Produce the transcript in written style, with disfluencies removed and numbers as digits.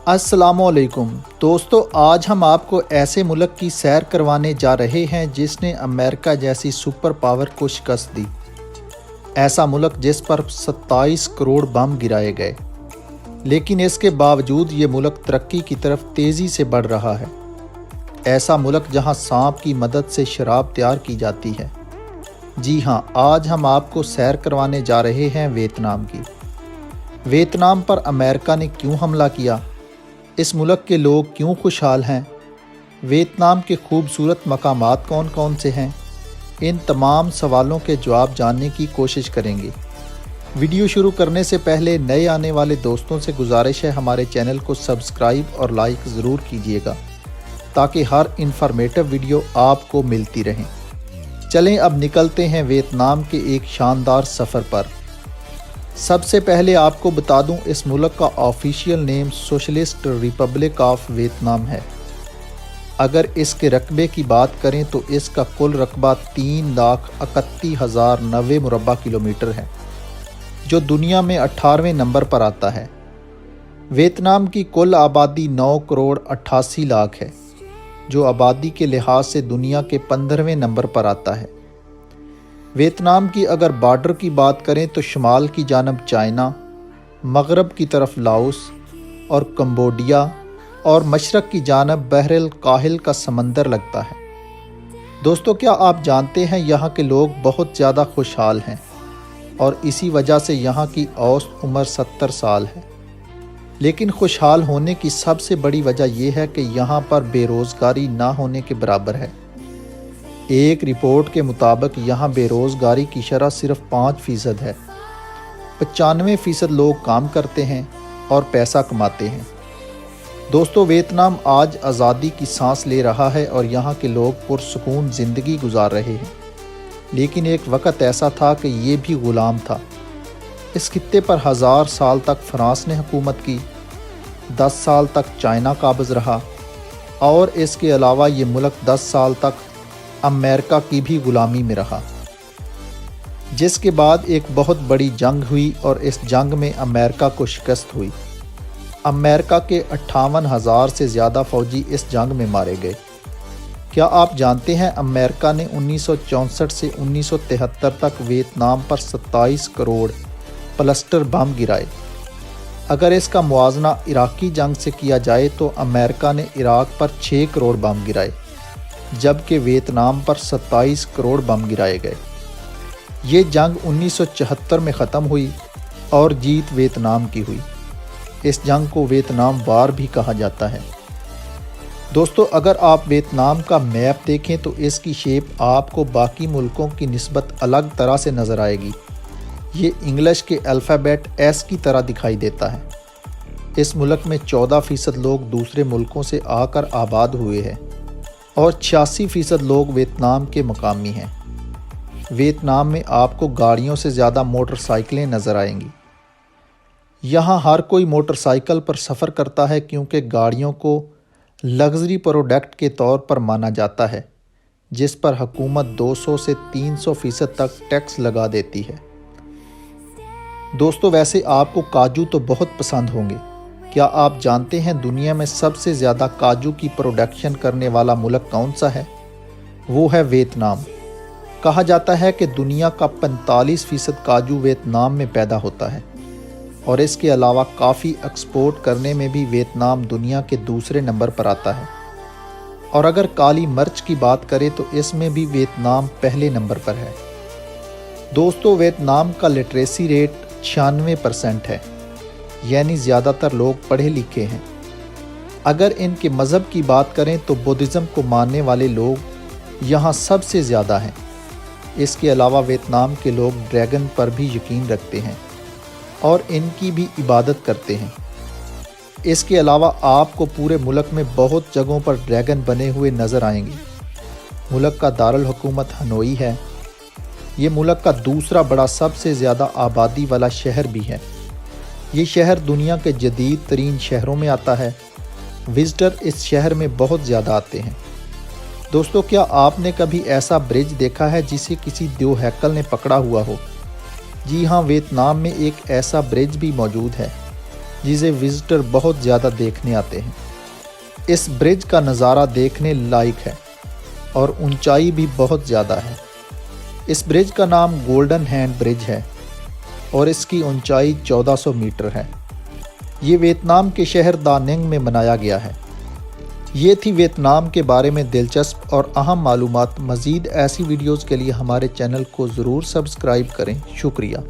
अस्सलाम वालेकुम दोस्तों, आज हम आपको ऐसे मुल्क की सैर करवाने जा रहे हैं जिसने अमेरिका जैसी सुपर पावर को शिकस्त दी। ऐसा मुल्क जिस पर 27 करोड़ बम गिराए गए, लेकिन इसके बावजूद ये मुल्क तरक्की की तरफ तेज़ी से बढ़ रहा है। ऐसा मुल्क जहां सांप की मदद से शराब तैयार की जाती है। जी हां, आज हम आपको सैर करवाने जा रहे हैं वियतनाम की। वियतनाम पर अमेरिका ने क्यों हमला किया? इस मुल्क के लोग क्यों खुशहाल हैं? वियतनाम के खूबसूरत मकामात कौन कौन से हैं? इन तमाम सवालों के जवाब जानने की कोशिश करेंगे। वीडियो शुरू करने से पहले नए आने वाले दोस्तों से गुजारिश है, हमारे चैनल को सब्सक्राइब और लाइक ज़रूर कीजिएगा ताकि हर इन्फॉर्मेटिव वीडियो आपको मिलती रहें। चलें अब निकलते हैं वियतनाम के एक शानदार सफ़र पर। सबसे पहले आपको बता दूं, इस मुल्क का official name socialist Republic of Vietnam है। अगर इसके रकबे की बात करें तो इसका कुल रकबा 3,31,090 मुरबा किलोमीटर है, जो दुनिया में 18वें नंबर पर आता है। वियतनाम की कुल आबादी 9 करोड़ 88 लाख है, जो आबादी के लिहाज से दुनिया के 15वें नंबर पर आता है। वियतनाम की अगर बॉर्डर की बात करें तो शुमाल की जानब चाइना, मगरब की तरफ लाओस और कंबोडिया और मशरक़ की जानब बहरुल काहिल का समंदर लगता है। दोस्तों, क्या आप जानते हैं यहाँ के लोग बहुत ज़्यादा खुशहाल हैं और इसी वजह से यहाँ की औसत उम्र 70 साल है। लेकिन खुशहाल होने की सबसे बड़ी वजह यह है कि यहाँ पर बेरोज़गारी ना होने के बराबर है। एक रिपोर्ट के मुताबिक यहाँ बेरोज़गारी की शरह सिर्फ 5% है। 95% लोग काम करते हैं और पैसा कमाते हैं। दोस्तों, वियतनाम आज आज़ादी की सांस ले रहा है और यहाँ के लोग पुरसुकून ज़िंदगी गुजार रहे हैं। लेकिन एक वक्त ऐसा था कि ये भी ग़ुलाम था। इस खित्ते पर 1000 साल तक फ्रांस ने हुकूमत की, 10 साल तक चाइना काबिज़ रहा और इसके अलावा ये मुल्क 10 साल तक अमेरिका की भी ग़ुलामी में रहा, जिसके बाद एक बहुत बड़ी जंग हुई और इस जंग में अमेरिका को शिकस्त हुई। अमेरिका के 58,000 से ज़्यादा फ़ौजी इस जंग में मारे गए। क्या आप जानते हैं अमेरिका ने 1964 से 1973 तक वियतनाम पर 27 करोड़ क्लस्टर बम गिराए। अगर इसका मुआवजा इराकी जंग से किया जाए तो अमेरिका ने इराक पर 6 करोड़ बम गिराए, जबकि वियतनाम पर 27 करोड़ बम गिराए गए। ये जंग 1974 में ख़त्म हुई और जीत वियतनाम की हुई। इस जंग को वियतनाम वार भी कहा जाता है। दोस्तों, अगर आप वियतनाम का मैप देखें तो इसकी शेप आपको बाकी मुल्कों की निस्बत अलग तरह से नज़र आएगी। ये इंग्लिश के अल्फ़ाबेट एस की तरह दिखाई देता है। इस मुल्क में 14% लोग दूसरे मुल्कों से आकर आबाद हुए हैं और 86% लोग वियतनाम के मकामी हैं। वियतनाम में आपको गाड़ियों से ज़्यादा मोटरसाइकिलें नज़र आएंगी। यहाँ हर कोई मोटरसाइकिल पर सफ़र करता है क्योंकि गाड़ियों को लग्जरी प्रोडक्ट के तौर पर माना जाता है, जिस पर हुकूमत 200 से 300% तक टैक्स लगा देती है। दोस्तों, वैसे आपको काजू तो बहुत पसंद होंगे। क्या आप जानते हैं दुनिया में सबसे ज़्यादा काजू की प्रोडक्शन करने वाला मुल्क कौन सा है? वो है वियतनाम। कहा जाता है कि दुनिया का 45% काजू वियतनाम में पैदा होता है और इसके अलावा काफ़ी एक्सपोर्ट करने में भी वियतनाम दुनिया के दूसरे नंबर पर आता है। और अगर काली मिर्च की बात करें तो इसमें भी वियतनाम पहले नंबर पर है। दोस्तों, वियतनाम का लिटरेसी रेट 96% है, यानी ज़्यादातर लोग पढ़े लिखे हैं। अगर इनके मज़हब की बात करें तो बुद्धिज़्म को मानने वाले लोग यहाँ सबसे ज़्यादा हैं। इसके अलावा वियतनाम के लोग ड्रैगन पर भी यकीन रखते हैं और इनकी भी इबादत करते हैं। इसके अलावा आपको पूरे मुल्क में बहुत जगहों पर ड्रैगन बने हुए नज़र आएंगे। मुल्क का दारुल हुकूमत हनोई है। ये मुल्क का दूसरा बड़ा सबसे ज़्यादा आबादी वाला शहर भी है। ये शहर दुनिया के जदीद तरीन शहरों में आता है। विज़िटर इस शहर में बहुत ज़्यादा आते हैं। दोस्तों, क्या आपने कभी ऐसा ब्रिज देखा है जिसे किसी द्योहैकल ने पकड़ा हुआ हो? जी हाँ, वियतनाम में एक ऐसा ब्रिज भी मौजूद है। जिसे विजिटर बहुत ज़्यादा देखने आते हैं। इस ब्रिज का नज़ारा देखने लायक है और ऊंचाई भी बहुत ज़्यादा है। इस ब्रिज का नाम गोल्डन हैंड ब्रिज है और इसकी ऊंचाई 1400 मीटर है। ये वियतनाम के शहर दा नंग में बनाया गया है। ये थी वियतनाम के बारे में दिलचस्प और अहम मालूमात। मज़ीद ऐसी वीडियोज़ के लिए हमारे चैनल को ज़रूर सब्सक्राइब करें। शुक्रिया।